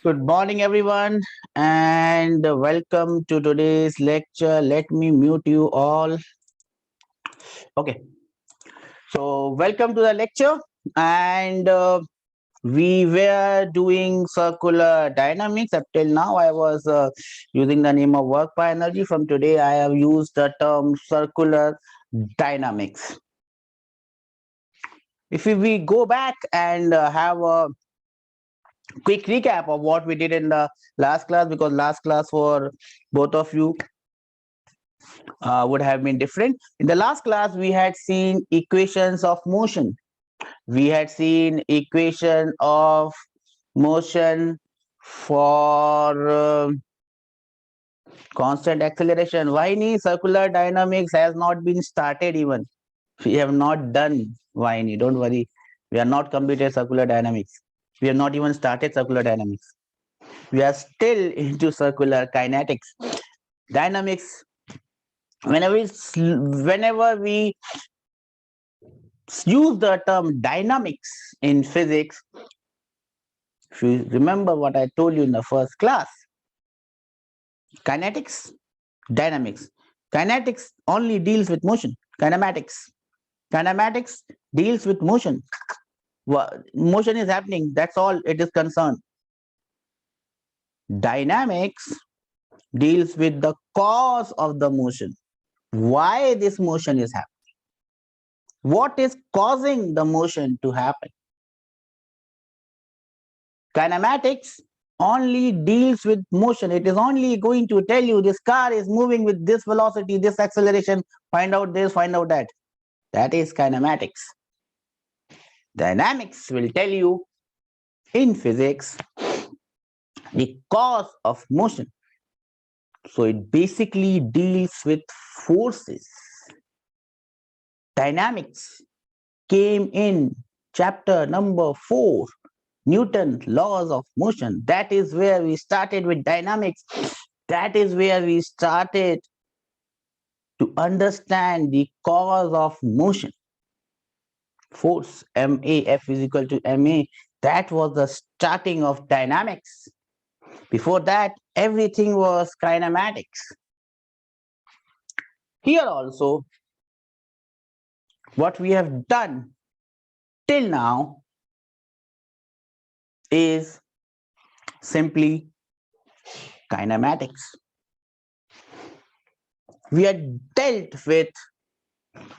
Good morning, everyone, and welcome to today's lecture. Let me mute you all. Okay, so welcome to the lecture, and we were doing circular dynamics. Up till now, I was using the name of work by energy. From today, I have used the term circular dynamics. If we go back and have a quick recap of what we did in the last class, because last class for both of you would have been different. In the last class, we had seen equations of motion. We had seen equation of motion for constant acceleration. Why circular dynamics has not been started even? We have not done Viney. Don't worry. We are not completed circular dynamics. We have not even started circular dynamics. We are still into circular kinetics. Dynamics. Whenever we use the term dynamics in physics, if you remember what I told you in the first class, kinetics, dynamics. Kinetics only deals with motion. Kinematics deals with motion. Motion is happening. That's all it is concerned. Dynamics deals with the cause of the motion. Why this motion is happening? What is causing the motion to happen? Kinematics only deals with motion. It is only going to tell you this car is moving with this velocity, this acceleration, find out this, find out that. That is kinematics. Dynamics will tell you in physics the cause of motion. So it basically deals with forces. Dynamics came in chapter number 4, Newton's laws of motion. That is where we started with dynamics. That is where we started to understand the cause of motion. Force, MAF is equal to MA. That was the starting of dynamics. Before that, everything was kinematics. Here also, what we have done till now is simply kinematics. We had dealt with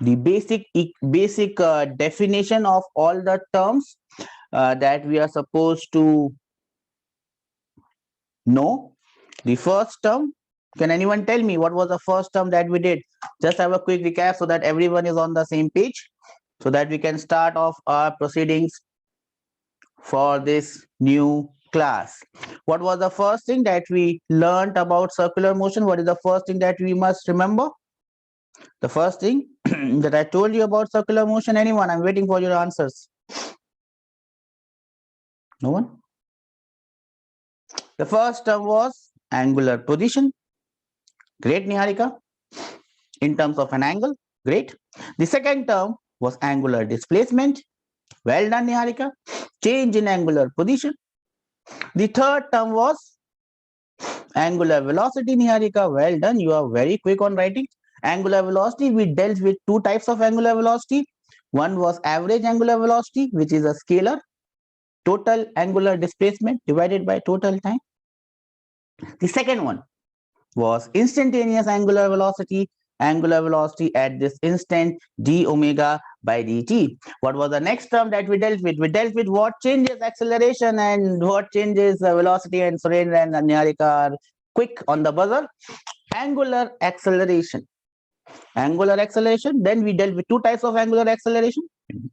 the basic definition of all the terms that we are supposed to know. The first term, can anyone tell me what was the first term that we did? Just have a quick recap so that everyone is on the same page, so that we can start off our proceedings for this new class. What was the first thing that we learned about circular motion? What is the first thing that we must remember? The first thing that I told you about circular motion, anyone? I'm waiting for your answers. No one? The first term was angular position. Great, Niharika. In terms of an angle, great. The second term was angular displacement. Well done, Niharika. Change in angular position. The third term was angular velocity, Niharika. Well done. You are very quick on writing. Angular velocity, we dealt with two types of angular velocity. One was average angular velocity, which is a scalar. Total angular displacement divided by total time. The second one was instantaneous angular velocity at this instant, d omega by dt. What was the next term that we dealt with? We dealt with what changes acceleration and what changes velocity, and Surendra and Niharika are quick on the buzzer. Angular acceleration. Then we dealt with two types of angular acceleration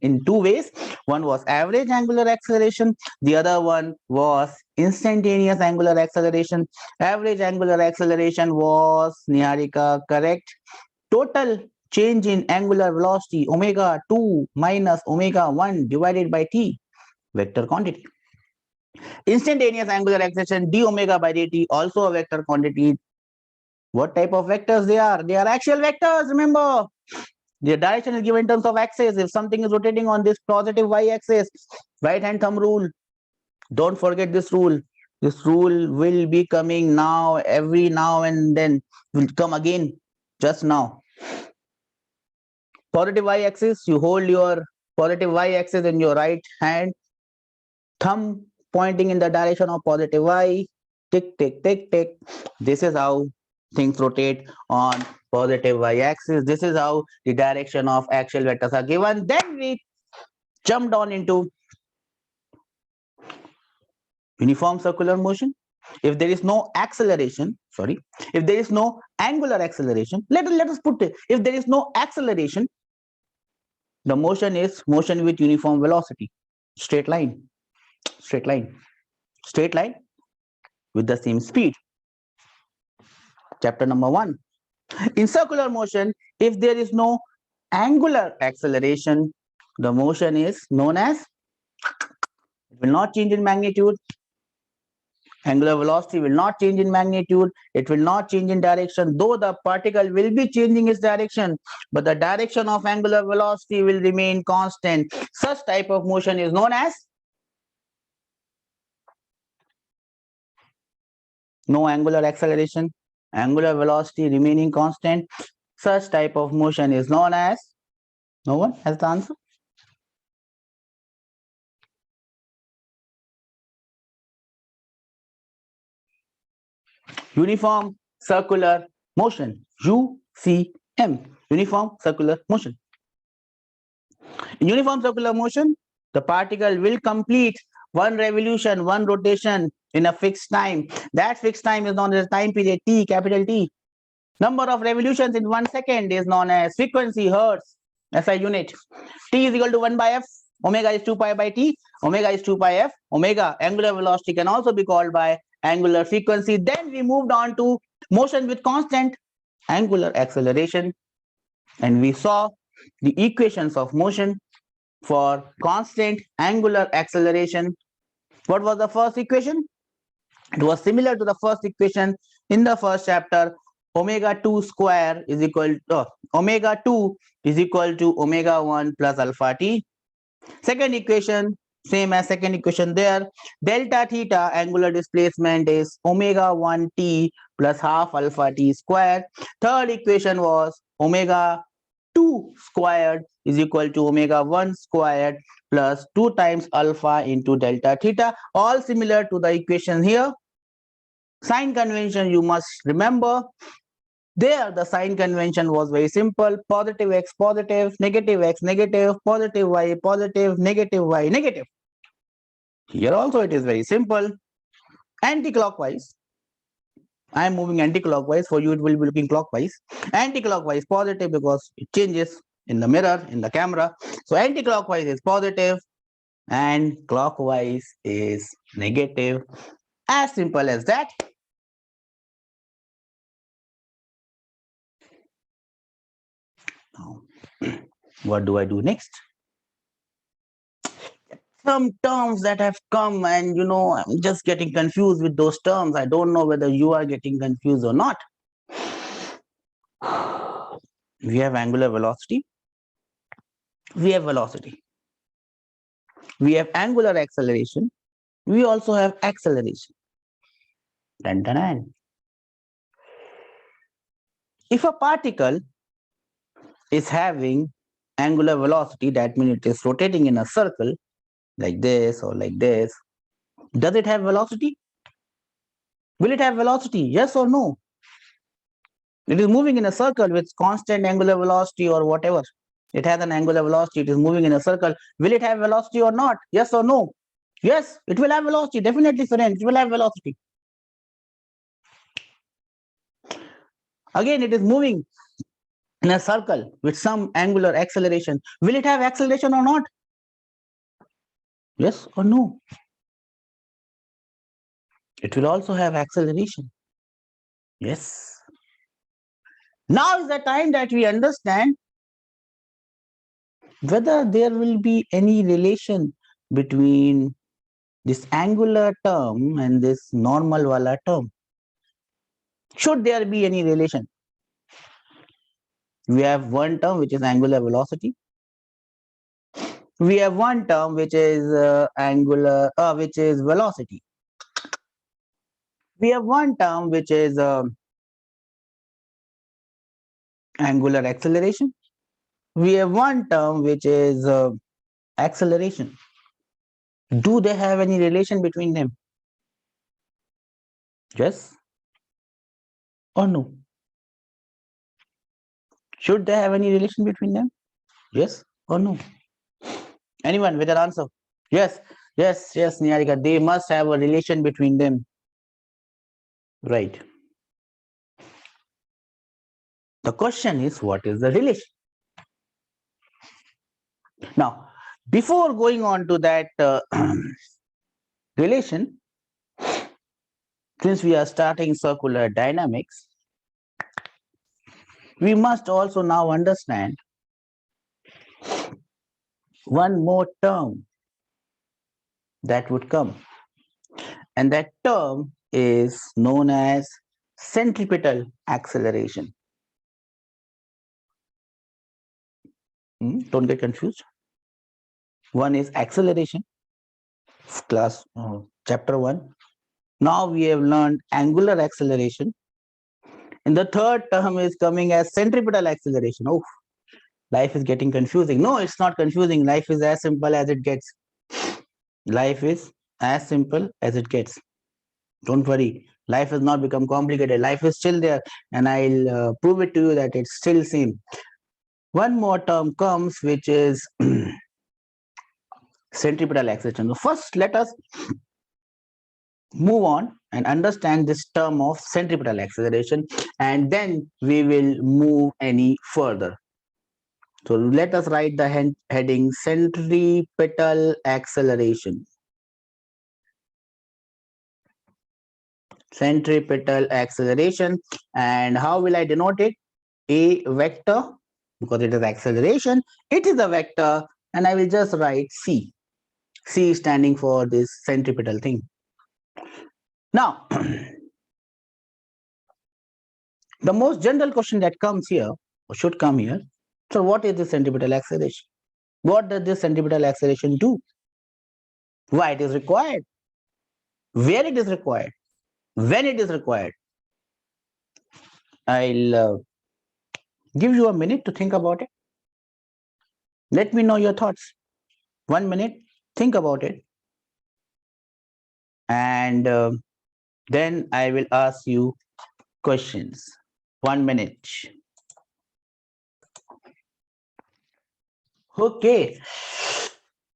in two ways. One was average angular acceleration. The other one was instantaneous angular acceleration. Average angular acceleration was, Niharika, correct, total change in angular velocity omega 2 minus omega 1 divided by t, vector quantity. Instantaneous angular acceleration, d omega by dt, also a vector quantity. What type of vectors they are? They are axial vectors, remember. The direction is given in terms of axis. If something is rotating on this positive y-axis, right hand thumb rule, don't forget this rule. This rule will be coming now, every now and then will come again just now. Positive y-axis, you hold your positive y-axis in your right hand, thumb pointing in the direction of positive y, tick, tick, tick, tick. This is how things rotate on positive y-axis. This is how the direction of axial vectors are given. Then we jumped on into uniform circular motion. If there is no acceleration, if there is no angular acceleration, let us put it, if there is no acceleration, the motion is motion with uniform velocity, straight line, straight line, straight line with the same speed. Chapter number 1. In circular motion, if there is no angular acceleration, the motion is known as, it will not change in magnitude. Angular velocity will not change in magnitude. It will not change in direction, though the particle will be changing its direction, but the direction of angular velocity will remain constant. Such type of motion is known as no angular acceleration, angular velocity remaining constant. Such type of motion is known as, no one has the answer? Uniform circular motion, UCM, uniform circular motion. In uniform circular motion, the particle will complete one revolution, one rotation in a fixed time. That fixed time is known as time period T, capital T. Number of revolutions in 1 second is known as frequency, hertz, SI unit. T is equal to 1 by F, omega is 2 pi by T, omega is 2 pi F, omega, angular velocity can also be called by angular frequency. Then we moved on to motion with constant angular acceleration, and we saw the equations of motion for constant angular acceleration. What was the first equation? It was similar to the first equation in the first chapter. Omega 2 square is equal to omega 2 is equal to omega 1 plus alpha t. Second equation, same as second equation there. Delta theta angular displacement is omega 1 t plus half alpha t squared. Third equation was omega 2 squared is equal to omega 1 squared plus 2 times alpha into delta theta. All similar to the equation here. Sign convention you must remember. There the sign convention was very simple. Positive x positive, negative x negative, positive y positive, negative y negative. Here also it is very simple. Anti-clockwise. I am moving anti-clockwise. For you it will be looking clockwise. Anti-clockwise positive because it changes in the mirror, in the camera. So anti-clockwise is positive and clockwise is negative. As simple as that. Now, what do I do next? Some terms that have come and I'm just getting confused with those terms. I don't know whether you are getting confused or not. We have angular velocity. We have velocity. We have angular acceleration. We also have acceleration. Dun, dun, dun. If a particle is having angular velocity, that means it is rotating in a circle like this or like this. Does it have velocity? Will it have velocity? Yes or no? It is moving in a circle with constant angular velocity or whatever. It has an angular velocity. It is moving in a circle. Will it have velocity or not? Yes or no? Yes, it will have velocity. Definitely, friends, it will have velocity. Again, it is moving in a circle with some angular acceleration. Will it have acceleration or not? Yes or no? It will also have acceleration. Yes. Now is the time that we understand whether there will be any relation between this angular term and this normal wala term. Should there be any relation? We have one term which is angular velocity. We have one term which is which is velocity. We have one term which is angular acceleration. We have one term which is acceleration. Do they have any relation between them? Yes or no? Should they have any relation between them? Yes or no? Anyone with an answer? Yes, yes, Niharika. They must have a relation between them. Right. The question is, what is the relation? Now, before going on to that relation, since we are starting circular dynamics, we must also now understand one more term that would come, and that term is known as centripetal acceleration. Don't get confused. One is acceleration, class chapter 1. Now we have learned angular acceleration, and the third term is coming as centripetal acceleration. Oh, life is getting confusing. No, it's not confusing. Life is as simple as it gets. Life is as simple as it gets. Don't worry. Life has not become complicated. Life is still there, and I'll prove it to you that it's still same. One more term comes, which is centripetal acceleration. So first, let us move on and understand this term of centripetal acceleration, and then we will move any further. So let us write the heading centripetal acceleration. Centripetal acceleration. And how will I denote it? A vector, because it is acceleration, it is a vector, and I will just write C. C standing for this centripetal thing. Now, the most general question that comes here, or should come here, so what is the centripetal acceleration? What does this centripetal acceleration do? Why it is required? Where it is required? When it is required? I'll give you a minute to think about it. Let me know your thoughts. 1 minute, think about it. And then I will ask you questions. 1 minute. Okay.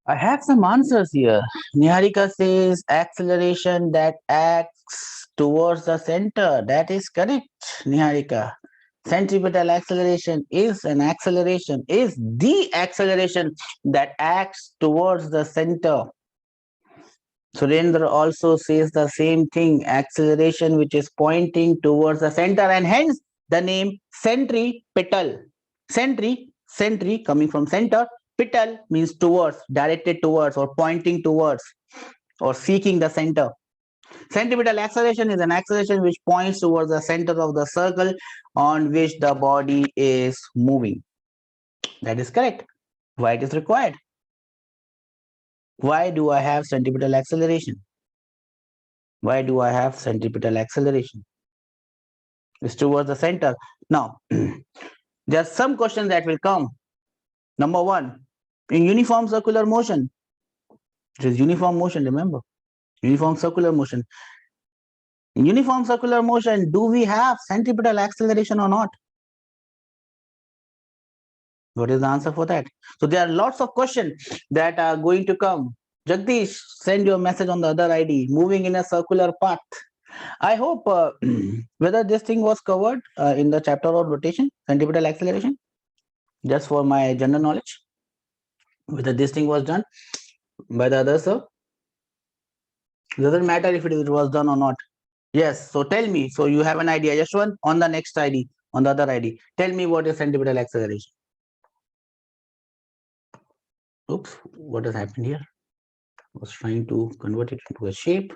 I have some answers here. Niharika says acceleration that acts towards the center. That is correct, Niharika. Centripetal acceleration is the acceleration that acts towards the center. Surendra also says the same thing, acceleration which is pointing towards the center, and hence the name centripetal. Centri coming from center, petal means towards, directed towards, or pointing towards, or seeking the center. Centripetal acceleration is an acceleration which points towards the center of the circle on which the body is moving. That is correct. Why it is required? Why do I have centripetal acceleration? Why do I have centripetal acceleration? It's towards the center. Now, there's some questions that will come. Number one, in uniform circular motion, it is uniform motion, remember? Uniform circular motion. In uniform circular motion, do we have centripetal acceleration or not? What is the answer for that? So there are lots of questions that are going to come. Jagdish, send your message on the other ID, moving in a circular path. I hope whether this thing was covered in the chapter on rotation, centripetal acceleration, just for my general knowledge, whether this thing was done by the other sir. Doesn't matter if it was done or not. Yes, so tell me. So you have an idea. Just one on the next ID, on the other ID. Tell me what is centripetal acceleration. Oops, what has happened here? I was trying to convert it into a shape.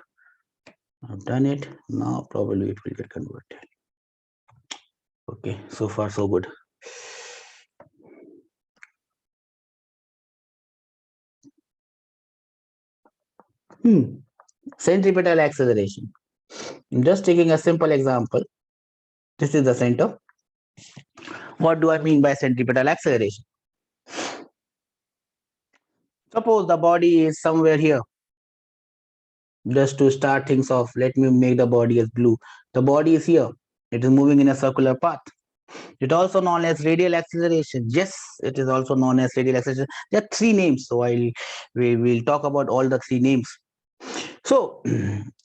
I've done it. Now probably it will get converted. Okay, so far so good. Centripetal acceleration. I'm just taking a simple example. This is the center. What do I mean by centripetal acceleration? Suppose the body is somewhere here. Just to start things off, let me make the body as blue. The body is here. It is moving in a circular path. It also known as radial acceleration. Yes, it is also known as radial acceleration. There are three names, so we will talk about all the three names. So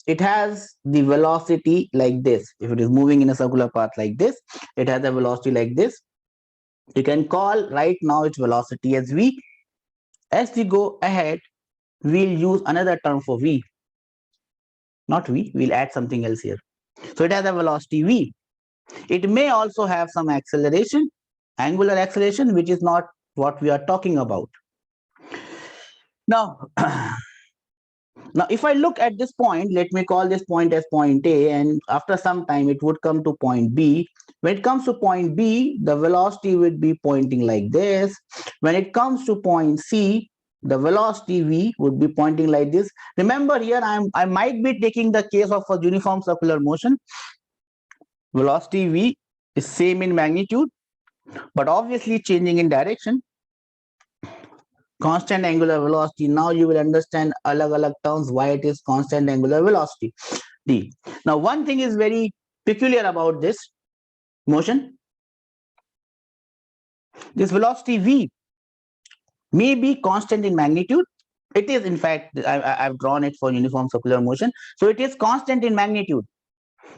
it has the velocity like this. If it is moving in a circular path like this, it has a velocity like this. You can call right now its velocity as v. As we go ahead, we'll use another term for v. Not v, we'll add something else here. So it has a velocity v. It may also have some acceleration, angular acceleration, which is not what we are talking about. Now, now if I look at this point, let me call this point as point A, and after some time it would come to point B. When it comes to point B, the velocity would be pointing like this. When it comes to point C, the velocity v would be pointing like this. Remember here, I might be taking the case of a uniform circular motion. Velocity v is same in magnitude, but obviously changing in direction. Constant angular velocity. Now you will understand alag terms why it is constant angular velocity. D. Now one thing is very peculiar about this motion. This velocity v may be constant in magnitude. It is, in fact, I've drawn it for uniform circular motion. So it is constant in magnitude,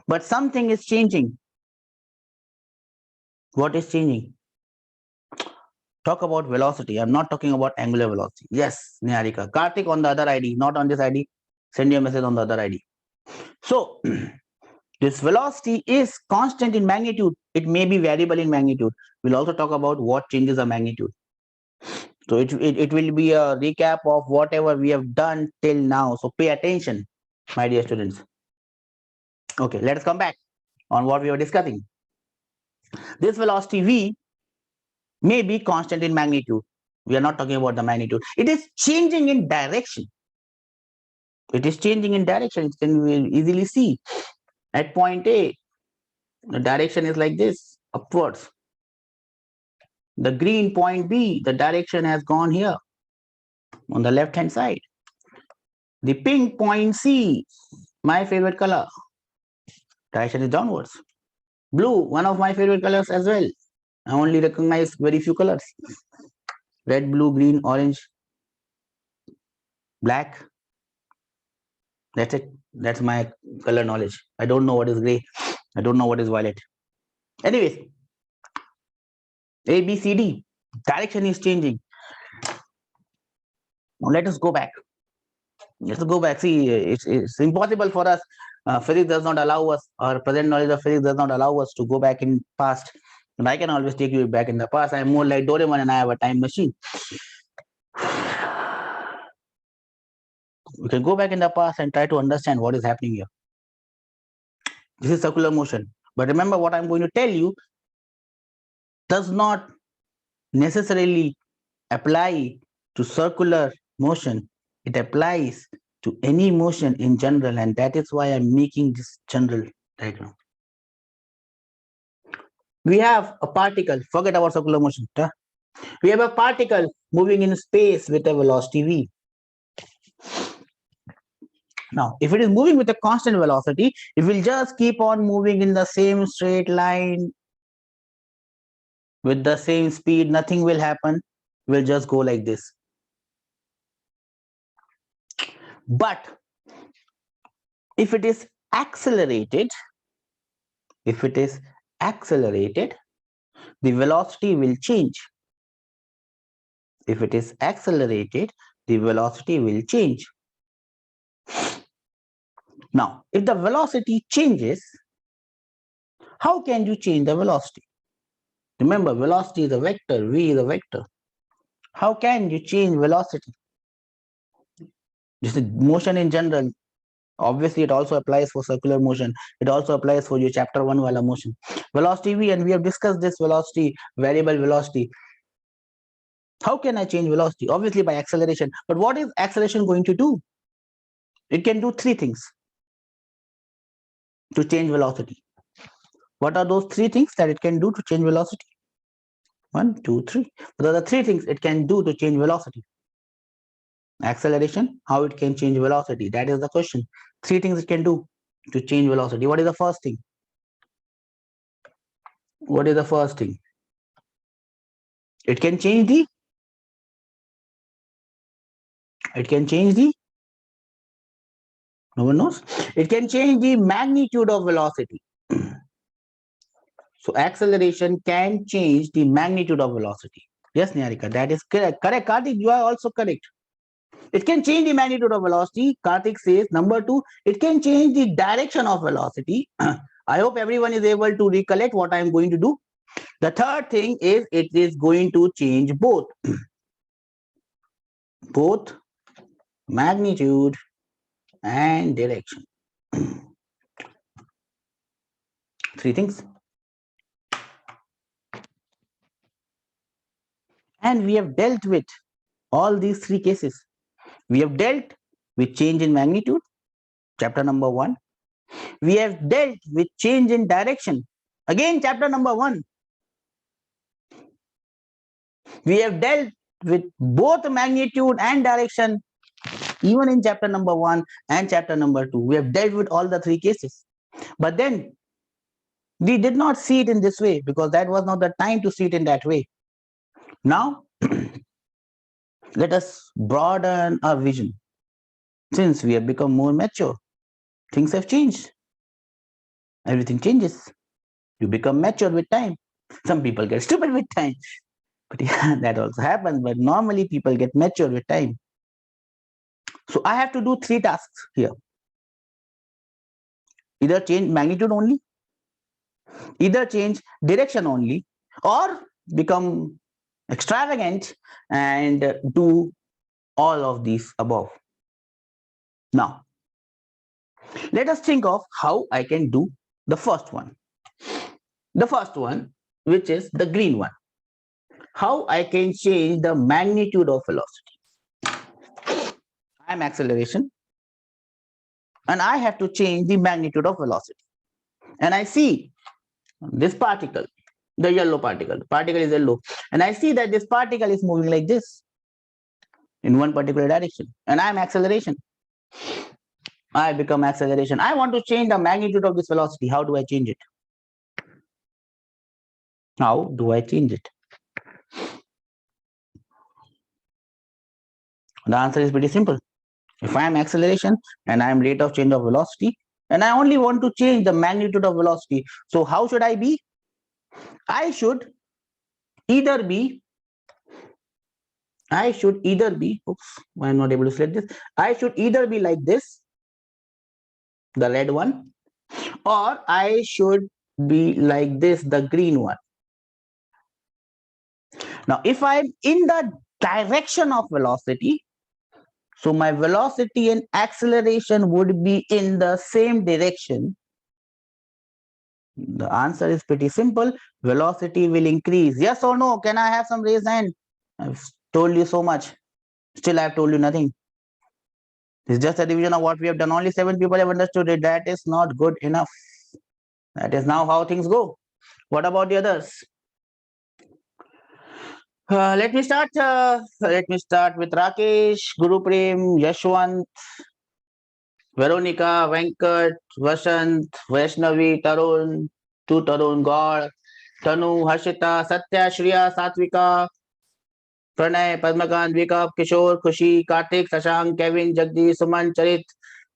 but something is changing. What is changing? Talk about velocity. I'm not talking about angular velocity. Yes, Niharika. Karthik on the other ID, not on this ID. Send your message on the other ID. So this velocity is constant in magnitude. It may be variable in magnitude. We'll also talk about what changes the magnitude. So it will be a recap of whatever we have done till now. So pay attention, my dear students. Okay, let's come back on what we were discussing. This velocity v may be constant in magnitude. We are not talking about the magnitude. It is changing in direction. It is changing in direction. It can easily see. At point A, the direction is like this, upwards. The green point B, the direction has gone here on the left hand side. The pink point C, my favorite color, direction is downwards. Blue, one of my favorite colors as well. I only recognize very few colors. Red, blue, green, orange, black. That's it. That's my color knowledge. I don't know what is gray. I don't know what is violet. Anyways, A, B, C, D. Direction is changing. Now let us go back. Let's go back. See, it's impossible for us. Physics does not allow us, our present knowledge of physics does not allow us to go back in past. And I can always take you back in the past. I'm more like Doraemon and I have a time machine. We can go back in the past and try to understand what is happening here. This is circular motion. But remember, what I'm going to tell you does not necessarily apply to circular motion. It applies to any motion in general, and that is why I'm making this general diagram. We have a particle, forget about circular motion. We have a particle moving in space with a velocity v. Now, if it is moving with a constant velocity, it will just keep on moving in the same straight line with the same speed. Nothing will happen. Will just go like this. But if it is accelerated, the velocity will change. If it is accelerated, the velocity will change. Now, if the velocity changes, how can you change the velocity? Remember, velocity is a vector, v is a vector. How can you change velocity? This is motion in general. Obviously, it also applies for circular motion. It also applies for your chapter 1 wala motion. Velocity v, and we have discussed this velocity, variable velocity. How can I change velocity? Obviously by acceleration. But what is acceleration going to do? It can do three things. to change velocity? What are those three things that it can do to change velocity? 1, 2, 3. What are the three things it can do to change velocity? Acceleration, how it can change velocity? That is the question. Three things it can do to change velocity. What is the first thing? What is the first thing? It can change the no one knows. It can change the magnitude of velocity. So acceleration can change the magnitude of velocity. Yes, Niharika, that is correct. Correct, Karthik, you are also correct. It can change the magnitude of velocity. Karthik says, number 2, it can change the direction of velocity. I hope everyone is able to recollect what I am going to do. The third thing is it is going to change both magnitude and direction. Three things. And we have dealt with all these three cases. We have dealt with change in magnitude, chapter number 1. We have dealt with change in direction, again chapter number 1. We have dealt with both magnitude and direction, even in chapter number 1 and chapter number 2. We have dealt with all the three cases. But then we did not see it in this way because that was not the time to see it in that way. Now, let us broaden our vision. Since we have become more mature, things have changed. Everything changes. You become mature with time. Some people get stupid with time. But yeah, that also happens. But normally people get mature with time. So I have to do three tasks here. Either change magnitude only, either change direction only, or become extravagant and do all of these above. Now, let us think of how I can do the first one. The first one, which is the green one. How I can change the magnitude of velocity. I am acceleration and I have to change the magnitude of velocity. And I see this particle, the yellow particle. The particle is yellow. And I see that this particle is moving like this in one particular direction. And I am acceleration. I become acceleration. I want to change the magnitude of this velocity. How do I change it? How do I change it? The answer is pretty simple. If I am acceleration and I am rate of change of velocity, and I only want to change the magnitude of velocity, so how should I be? I should either be, oops, I'm not able to select this. I should either be like this, the red one, or I should be like this, the green one. Now, if I'm in the direction of velocity, so my velocity and acceleration would be in the same direction. The answer is pretty simple. Velocity will increase. Yes or no? Can I have some raised hand? I've told you so much. Still, I've told you nothing. It's just a division of what we have done. Only 7 people have understood it. That is not good enough. That is now how things go. What about the others? Let me start with Rakesh, Guru Prem, Yashwant, Veronica, Venkat, Vasant, Vaishnavi, Tarun, Tarun, Gaur, Tanu, Harshita, Satya, Shriya, Satvika, Pranay, Padmakant, Vikap, Kishore, Khushi, Kartik, Sashank, Kevin, Jagdish, Suman, Charit,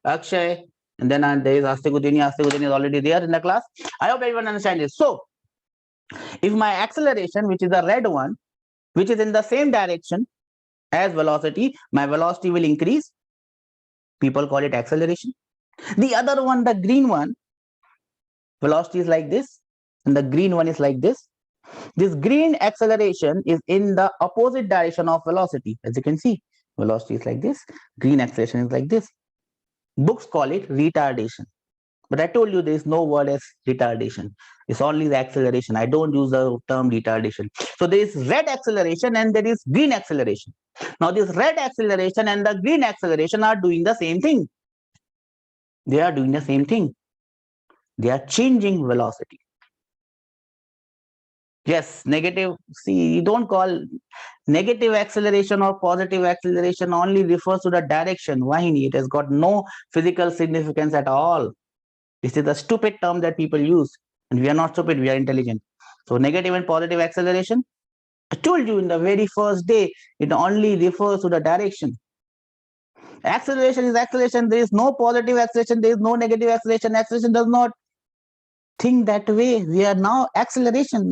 Akshay, and then there is Astigudini. Astigudini is already there in the class. I hope everyone understands this. So, if my acceleration, which is the red one, which is in the same direction as velocity, my velocity will increase. People call it acceleration. The other one, the green one, velocity is like this, and the green one is like this. This green acceleration is in the opposite direction of velocity. As you can see, velocity is like this, green acceleration is like this. Books call it retardation. But I told you there is no word as retardation. It's only the acceleration. I don't use the term retardation. So there is red acceleration and there is green acceleration. Now this red acceleration and the green acceleration are doing the same thing. They are doing the same thing. They are changing velocity. Yes, negative. See, you don't call negative acceleration or positive acceleration, only refers to the direction. Why? It has got no physical significance at all. This is a stupid term that people use, and we are not stupid, we are intelligent. So negative and positive acceleration, I told you in the very first day, it only refers to the direction. Acceleration is acceleration. There is no positive acceleration, there is no negative acceleration. Acceleration does not think that way. We are now acceleration.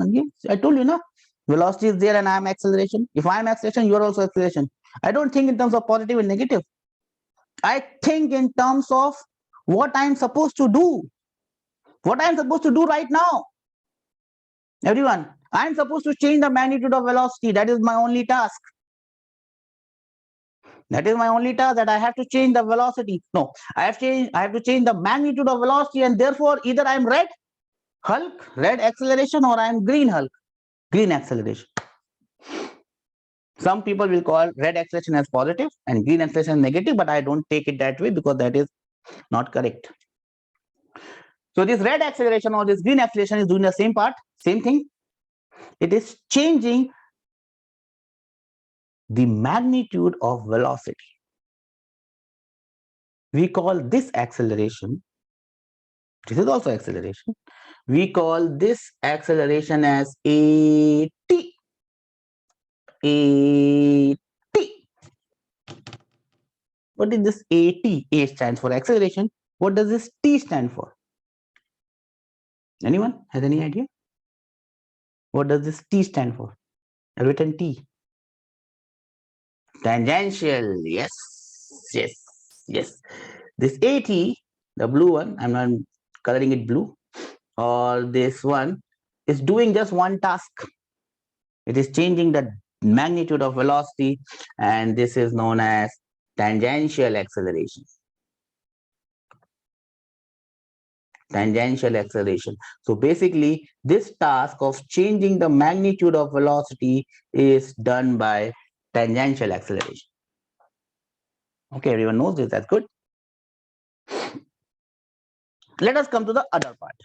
I told you, no, velocity is there and I am acceleration. If I am acceleration, you are also acceleration. I don't think in terms of positive and negative. I think in terms of what I am supposed to do. What I am supposed to do right now. Everyone, I am supposed to change the magnitude of velocity. That is my only task. That is my only task, that I have to change the velocity. No, I have to change the magnitude of velocity, and therefore either I am red Hulk, red acceleration, or I am green Hulk, green acceleration. Some people will call red acceleration as positive and green acceleration as negative, but I don't take it that way because that is not correct. So this red acceleration or this green acceleration is doing the same part, same thing. It is changing the magnitude of velocity. We call this acceleration, this is also acceleration, we call this acceleration as AT. What is this AT? A stands for acceleration. What does this T stand for? Anyone has any idea? What does this T stand for? I've written T. Tangential. Yes. Yes. Yes. This AT, the blue one, I'm not coloring it blue, or this one is doing just one task. It is changing the magnitude of velocity, and this is known as tangential acceleration. Tangential acceleration. So basically, this task of changing the magnitude of velocity is done by tangential acceleration. Okay, everyone knows this. That's good. Let us come to the other part.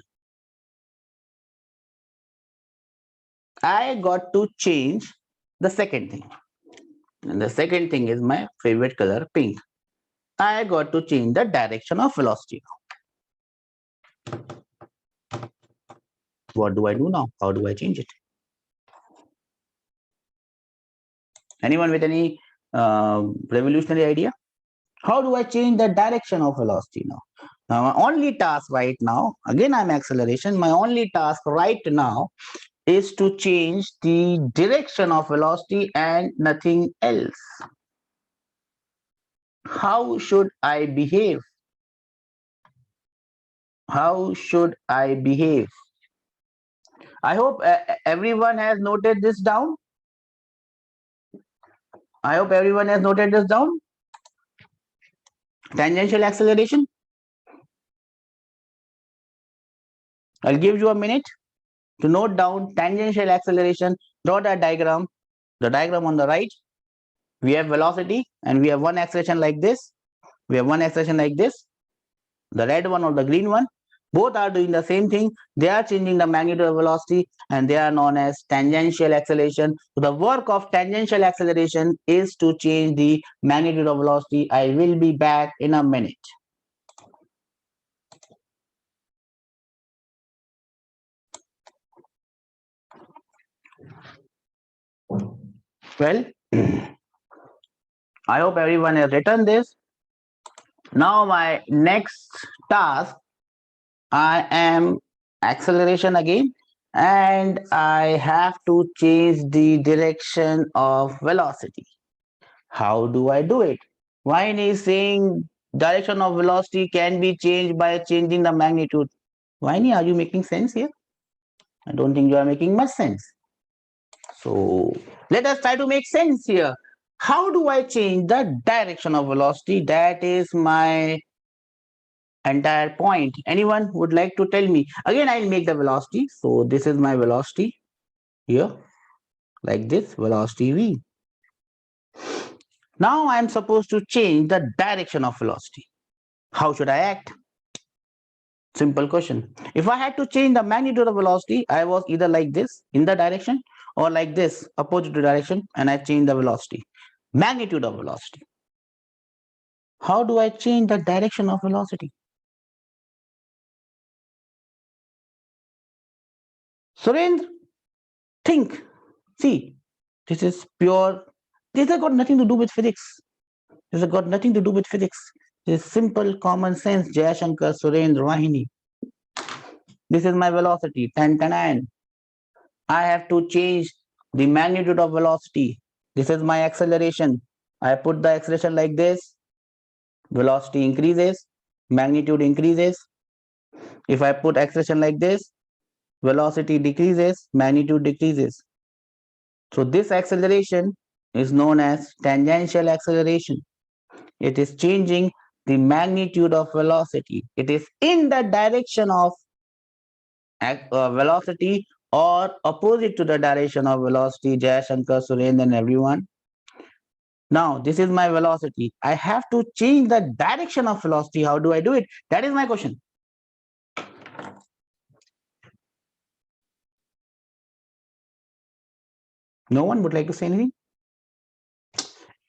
I got to change the second thing. And the second thing is my favorite color, pink. I got to change the direction of velocity now. What do I do now? How do I change it? Anyone with any revolutionary idea? How do I change the direction of velocity now? Now, my only task right now, again, I'm acceleration. My only task right now is to change the direction of velocity and nothing else. How should I behave? How should I behave? I hope everyone has noted this down. I hope everyone has noted this down. Tangential acceleration. I'll give you a minute to note down tangential acceleration. Draw that diagram. The diagram on the right. We have velocity and we have one acceleration like this. We have one acceleration like this. The red one or the green one. Both are doing the same thing. They are changing the magnitude of velocity and they are known as tangential acceleration. So the work of tangential acceleration is to change the magnitude of velocity. I will be back in a minute. Well, I hope everyone has written this. Now my next task, I am acceleration again, and I have to change the direction of velocity. How do I do it? Wine is saying direction of velocity can be changed by changing the magnitude. Winey, are you making sense here? I don't think you are making much sense. So let us try to make sense here. How do I change the direction of velocity? That is my entire point. Anyone would like to tell me? Again, I'll make the velocity. So this is my velocity here, like this, velocity v. Now I'm supposed to change the direction of velocity. How should I act? Simple question. If I had to change the magnitude of velocity, I was either like this in the direction or like this opposite direction, and I change the velocity. Magnitude of velocity. How do I change the direction of velocity? Surendra, think. See, this is pure. This has got nothing to do with physics. This has got nothing to do with physics. This is simple common sense. Jayashankar, Surendra, Vahini. This is my velocity. Tan, tan, tan. I have to change the magnitude of velocity. This is my acceleration. I put the acceleration like this. Velocity increases, magnitude increases. If I put acceleration like this, velocity decreases, magnitude decreases. So this acceleration is known as tangential acceleration. It is changing the magnitude of velocity. It is in the direction of velocity or opposite to the direction of velocity. Jay Shankar, Surendra, and everyone. Now, this is my velocity. I have to change the direction of velocity. How do I do it? That is my question. No one would like to say anything?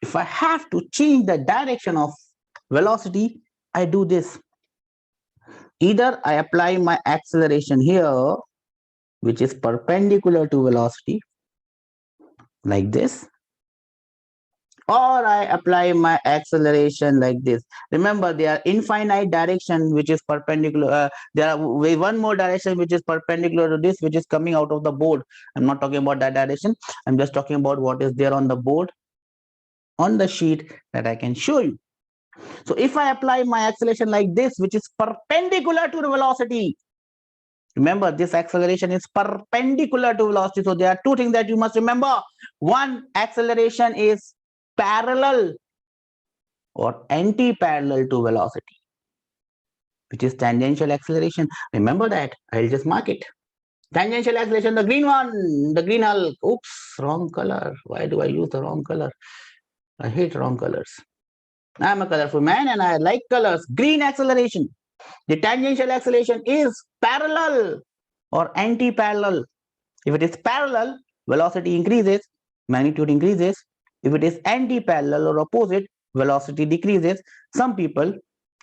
If I have to change the direction of velocity, I do this. Either I apply my acceleration here, which is perpendicular to velocity, like this, or I apply my acceleration like this. Remember, there are infinite direction which is perpendicular. There are one more direction which is perpendicular to this, which is coming out of the board. I'm not talking about that direction. I'm just talking about what is there on the board, on the sheet that I can show you. So if I apply my acceleration like this, which is perpendicular to the velocity, remember this acceleration is perpendicular to velocity. So there are two things that you must remember. One, acceleration is parallel or anti-parallel to velocity, which is tangential acceleration. Remember that. I'll just mark it. Tangential acceleration, the green one, the green Hulk. Oops, wrong color. Why do I use the wrong color? I hate wrong colors. I'm a colorful man and I like colors. Green acceleration. The tangential acceleration is parallel or anti-parallel. If it is parallel, velocity increases, magnitude increases. If it is anti-parallel or opposite, velocity decreases. Some people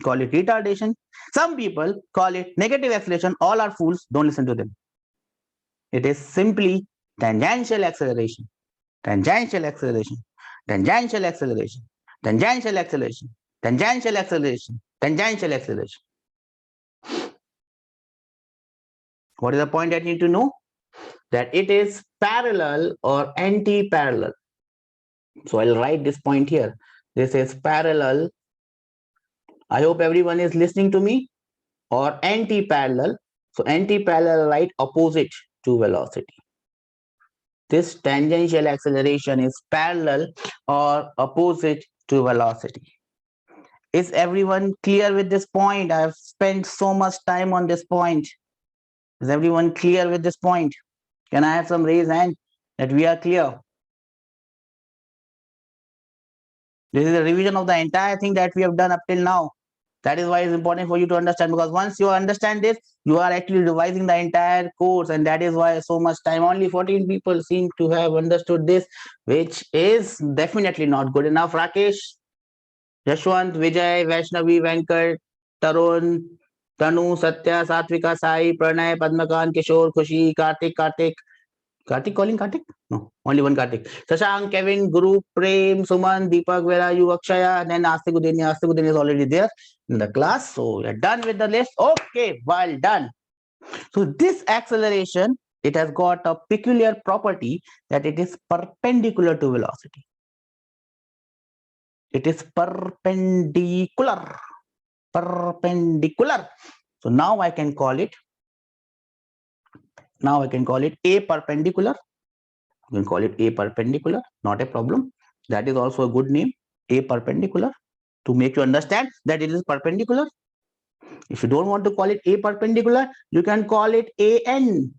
call it retardation. Some people call it negative acceleration. All are fools. Don't listen to them. It is simply tangential acceleration, tangential acceleration, tangential acceleration, tangential acceleration, tangential acceleration, tangential acceleration. What is the point that you need to know? That it is parallel or anti-parallel. So I'll write this point here. This is parallel. I hope everyone is listening to me. Or anti-parallel. So anti-parallel, right, opposite to velocity. This tangential acceleration is parallel or opposite to velocity. Is everyone clear with this point? I've spent so much time on this point. Is everyone clear with this point? Can I have some raised hand that we are clear? This is a revision of the entire thing that we have done up till now. That is why it's important for you to understand, because once you understand this, you are actually revising the entire course, and that is why so much time. Only 14 people seem to have understood this, which is definitely not good enough. Rakesh, Yashwant, Vijay, Vaishnavi, Venkat, Tarun, Tanu, Satya, Satvika, Sai, Pranay, Padmakan, Kishore, Khushi, Kartik. Kartik calling Kartik? No, only one Kartik. Shashank, Kevin, Guru, Prem, Suman, Deepak, where are you, Akshaya? And then Astik Udeni. Astik Udeni is already there in the class. So you're done with the list. Okay, well done. So this acceleration, it has got a peculiar property that it is perpendicular to velocity. It is perpendicular. Perpendicular. So now I can call it. Now I can call it A perpendicular. You can call it A perpendicular, not a problem. That is also a good name, A perpendicular, to make you understand that it is perpendicular. If you don't want to call it A perpendicular, you can call it AN.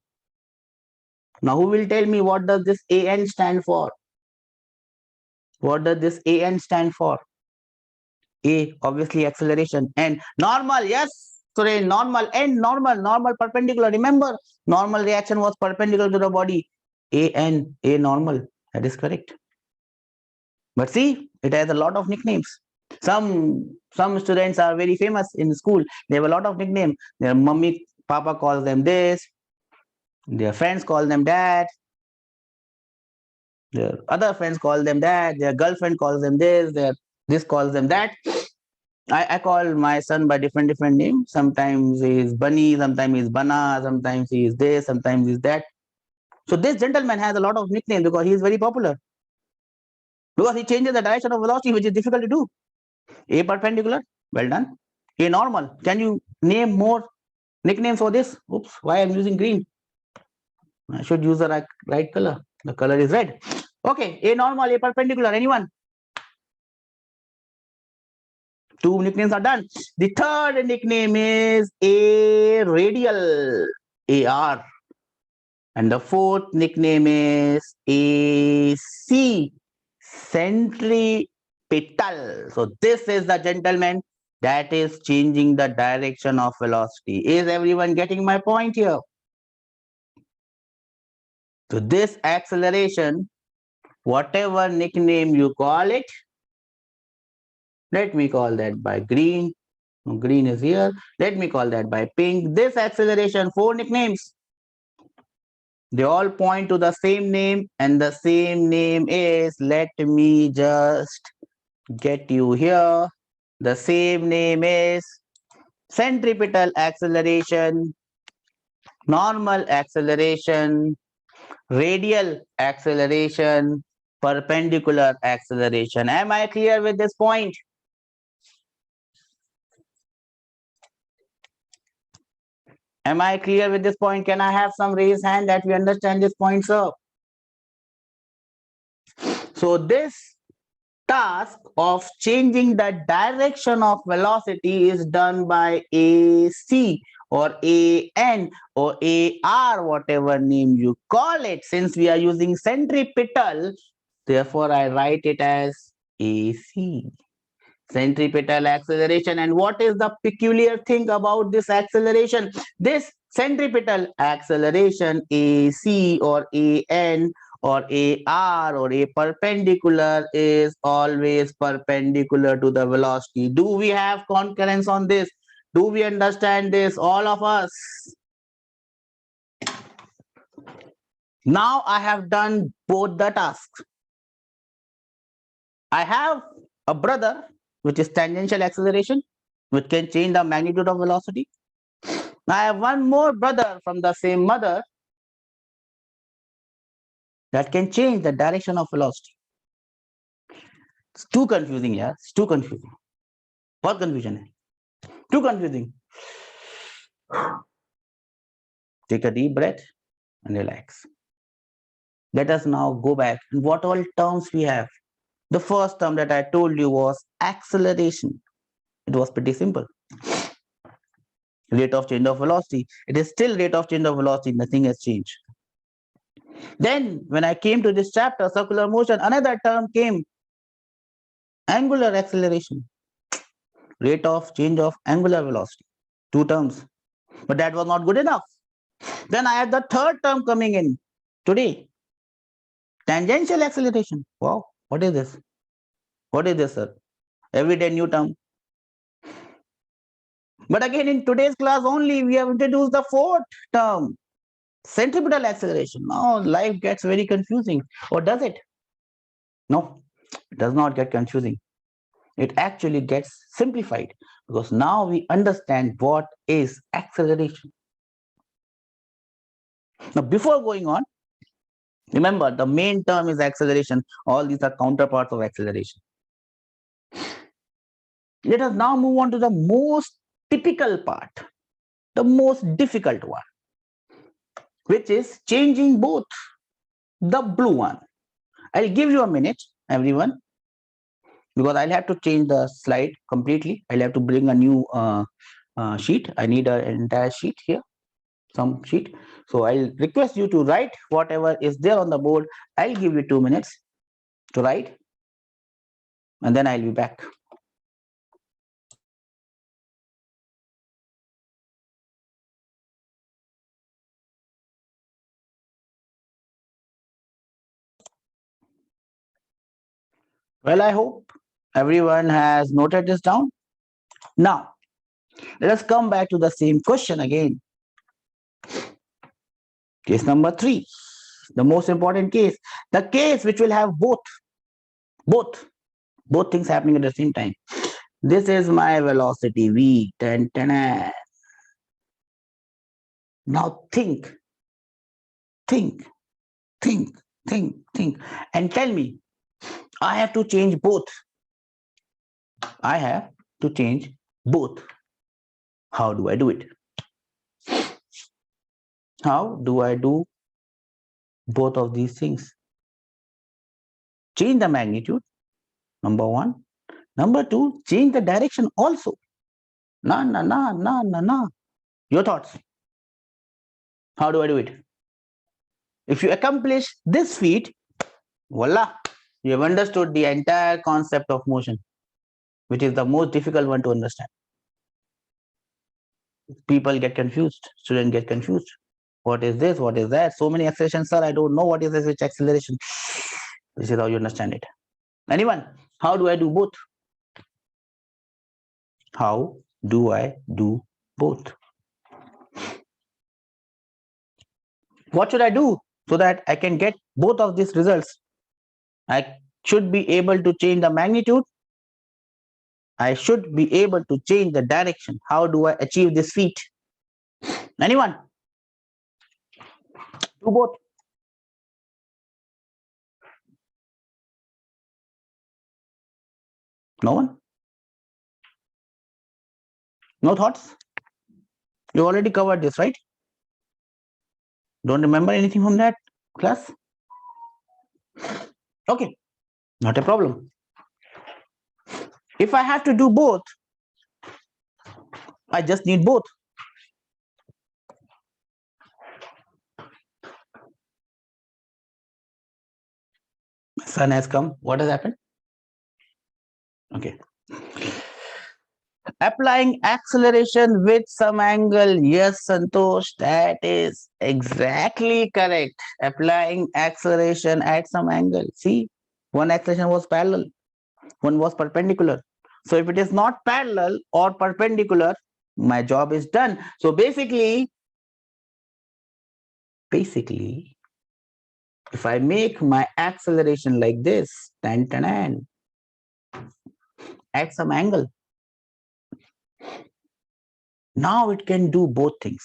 Now, who will tell me what does this AN stand for? What does this AN stand for? A, obviously acceleration, and normal, yes, So a normal and normal perpendicular. Remember, normal reaction was perpendicular to the body. A normal. That is correct. But see, it has a lot of nicknames. Some students are very famous in school. They have a lot of nicknames. Their mummy, papa calls them this. Their friends call them that. Their other friends call them that. Their girlfriend calls them this. Their this calls them that. I call my son by different names. Sometimes he is Bunny, sometimes he is Bana, sometimes he is this, sometimes he is that. So this gentleman has a lot of nicknames because he is very popular. Because he changes the direction of velocity, which is difficult to do. A perpendicular, well done. A normal. Can you name more nicknames for this? Oops, why I'm using green? I should use the right color. The color is red. Okay, a normal, a perpendicular. Anyone? Two nicknames are done. The third nickname is a radial, AR. And the fourth nickname is AC, centripetal. So this is the gentleman that is changing the direction of velocity. Is everyone getting my point here? So this acceleration, whatever nickname you call it, let me call that by green. Green is here. Let me call that by pink. This acceleration, four nicknames. They all point to the same name, and the same name is, let me just get you here. The same name is centripetal acceleration, normal acceleration, radial acceleration, perpendicular acceleration. Am I clear with this point? Am I clear with this point? Can I have some raised hand that we understand this point, sir? So this task of changing the direction of velocity is done by AC or AN or AR, whatever name you call it. Since we are using centripetal, therefore I write it as AC. Centripetal acceleration. And what is the peculiar thing about this acceleration? This centripetal acceleration, AC or AN or AR or a perpendicular, is always perpendicular to the velocity. Do we have concurrence on this? Do we understand this, all of us? Now I have done both the tasks. I have a brother, which is tangential acceleration, which can change the magnitude of velocity. Now I have one more brother from the same mother that can change the direction of velocity. It's too confusing, yeah. It's too confusing. What confusion? Too confusing. Take a deep breath and relax. Let us now go back. And what all terms we have? The first term that I told you was acceleration. It was pretty simple. Rate of change of velocity. It is still rate of change of velocity. Nothing has changed. Then when I came to this chapter, circular motion, another term came, angular acceleration. Rate of change of angular velocity. Two terms. But that was not good enough. Then I have the third term coming in today. Tangential acceleration. Wow, what is this? What is this, sir? Everyday new term. But again, in today's class only, we have introduced the fourth term, centripetal acceleration. Now life gets very confusing. Or does it? No, it does not get confusing. It actually gets simplified because now we understand what is acceleration. Now, before going on, remember the main term is acceleration. All these are counterparts of acceleration. Let us now move on to the most typical part, the most difficult one, which is changing both. The blue one. I'll give you a minute, everyone, because I'll have to change the slide completely. I'll have to bring a new sheet. I need an entire sheet here, some sheet. So I'll request you to write whatever is there on the board. I'll give you 2 minutes to write, and then I'll be back. Well, I hope everyone has noted this down. Now, let us come back to the same question again. Case number 3, the most important case, the case which will have both things happening at the same time. This is my velocity v. Now think, and tell me, I have to change both. I have to change both. How do I do it? How do I do both of these things? Change the magnitude, number 1. Number 2, change the direction also. No. Your thoughts? How do I do it? If you accomplish this feat, voila, you have understood the entire concept of motion, which is the most difficult one to understand. People get confused, students get confused. What is this? What is that? So many accelerations, sir. I don't know what is this, which acceleration. This is how you understand it. Anyone? How do I do both? How do I do both? What should I do so that I can get both of these results? I should be able to change the magnitude. I should be able to change the direction. How do I achieve this feat? Anyone? Do both. No one? No thoughts? You already covered this, right? Don't remember anything from that class? Okay, not a problem. If I have to do both, I just need both. Sun has come. What has happened? Okay. Applying acceleration with some angle. Yes, Santosh, that is exactly correct. Applying acceleration at some angle. See, one acceleration was parallel, one was perpendicular. So if it is not parallel or perpendicular, my job is done. So basically, if I make my acceleration like this, at some angle, now it can do both things.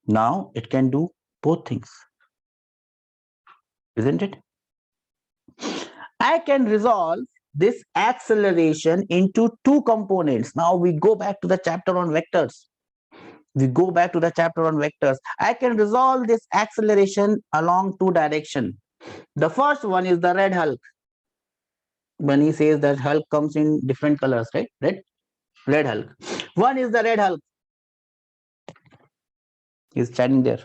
Now it can do both things, isn't it? I can resolve this acceleration into two components. Now we go back to the chapter on vectors. I can resolve this acceleration along two directions. The first one is the red Hulk. When he says that Hulk comes in different colors, right? Red Hulk. One is the red Hulk. He's standing there.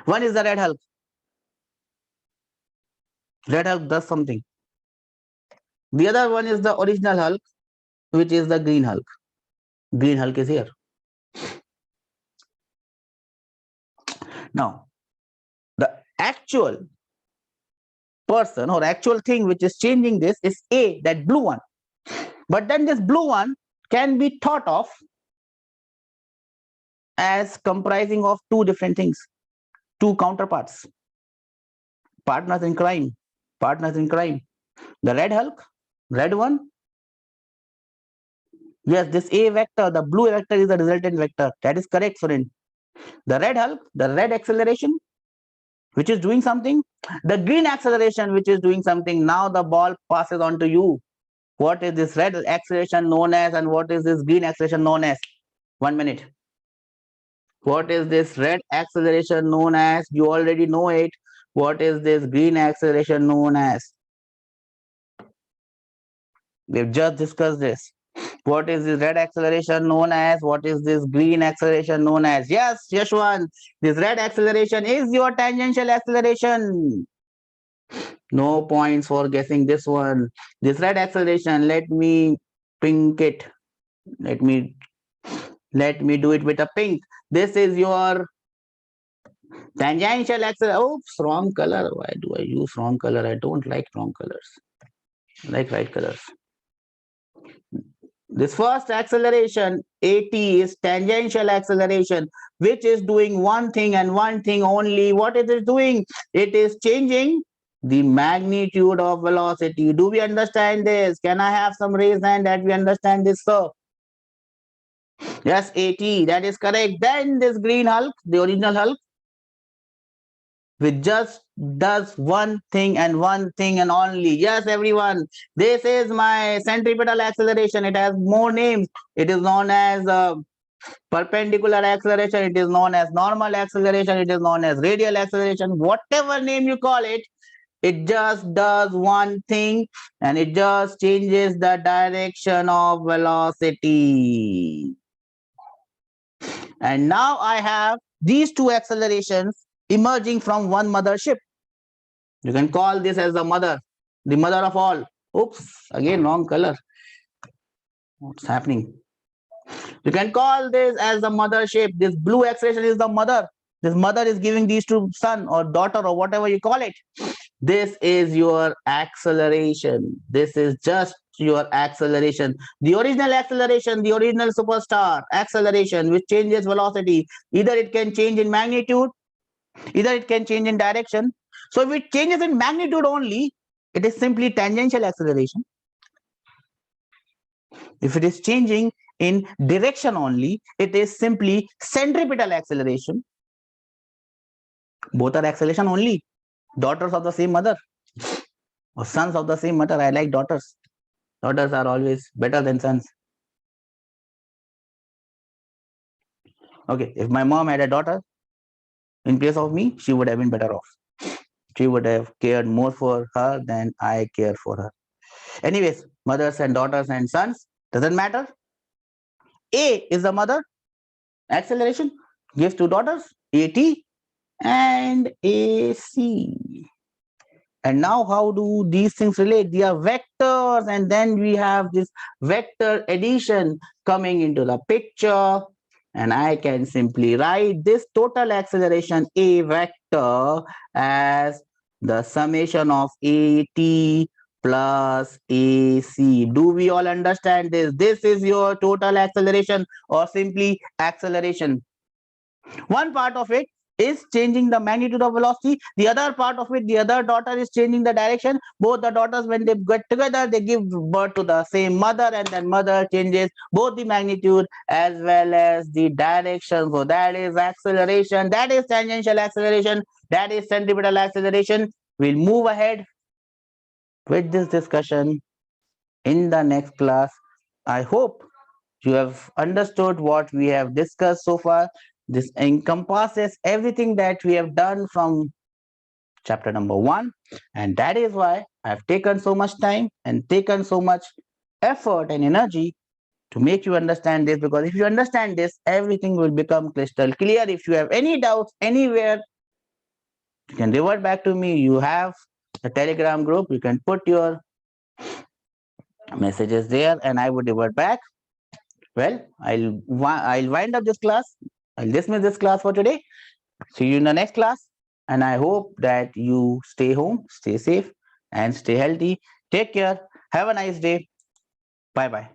One is the red Hulk. Red Hulk does something. The other one is the original Hulk, which is the green Hulk. Green Hulk is here. Now, the actual person or actual thing which is changing this is A, that blue one. But then this blue one can be thought of as comprising of two different things, two counterparts, partners in crime. The red Hulk, red one. Yes, this A vector, the blue vector is the resultant vector. That is correct, Surin. The red Hulk, the red acceleration, which is doing something. The green acceleration, which is doing something. Now the ball passes on to you. What is this red acceleration known as, and what is this green acceleration known as? 1 minute. What is this red acceleration known as? You already know it. What is this green acceleration known as? We've just discussed this. What is this red acceleration known as? What is this green acceleration known as? Yes, Yashwan, this red acceleration is your tangential acceleration. No points for guessing this one. This red acceleration, let me pink it. Let me do it with a pink. This is your Tangential acceleration. Oops, wrong color. Why do I use wrong color? I don't like wrong colors. I like right colors. This first acceleration, AT, is tangential acceleration, which is doing one thing and one thing only. What is it doing? It is changing the magnitude of velocity. Do we understand this? Can I have some raised hand that we understand this, sir? Yes, AT, that is correct. Then this green Hulk, the original Hulk, which just does one thing and one thing and only. Yes, everyone, this is my centripetal acceleration. It has more names. It is known as perpendicular acceleration. It is known as normal acceleration. It is known as radial acceleration. Whatever name you call it, it just does one thing and it just changes the direction of velocity. And now I have these two accelerations emerging from one mothership. You can call this as the mother of all. Oops, again wrong color. What's happening? You can call this as the mothership. This blue acceleration is the mother. This mother is giving these to son or daughter or whatever you call it. This is your acceleration. This is just your acceleration. The original acceleration, the original superstar acceleration, which changes velocity. Either it can change in magnitude, either it can change in direction. So if it changes in magnitude only, it is simply tangential acceleration. If it is changing in direction only, it is simply centripetal acceleration. Both are acceleration only. Daughters of the same mother or sons of the same mother. I like daughters. Daughters are always better than sons. Okay, if my mom had a daughter in place of me, she would have been better off. She would have cared more for her than I care for her. Anyways, mothers and daughters and sons, doesn't matter. A is the mother, acceleration, gives two daughters, AT and AC. And now how do these things relate? They are vectors, and then we have this vector addition coming into the picture. And I can simply write this total acceleration A vector as the summation of AT plus AC. Do we all understand this? This is your total acceleration or simply acceleration. One part of it is changing the magnitude of velocity. The other part of it, the other daughter is changing the direction. Both the daughters, when they get together, they give birth to the same mother, and then mother changes both the magnitude as well as the direction. So that is acceleration, that is tangential acceleration, that is centripetal acceleration. We'll move ahead with this discussion in the next class. I hope you have understood what we have discussed so far. This encompasses everything that we have done from chapter number 1, and that is why I have taken so much time and taken so much effort and energy to make you understand this, because if you understand this, everything will become crystal clear. If you have any doubts anywhere, you can revert back to me. You have a Telegram group, you can put your messages there and I would revert back. Well, I'll wind up this class. I'll dismiss this class for today. See you in the next class. And I hope that you stay home, stay safe, and stay healthy. Take care. Have a nice day. Bye-bye.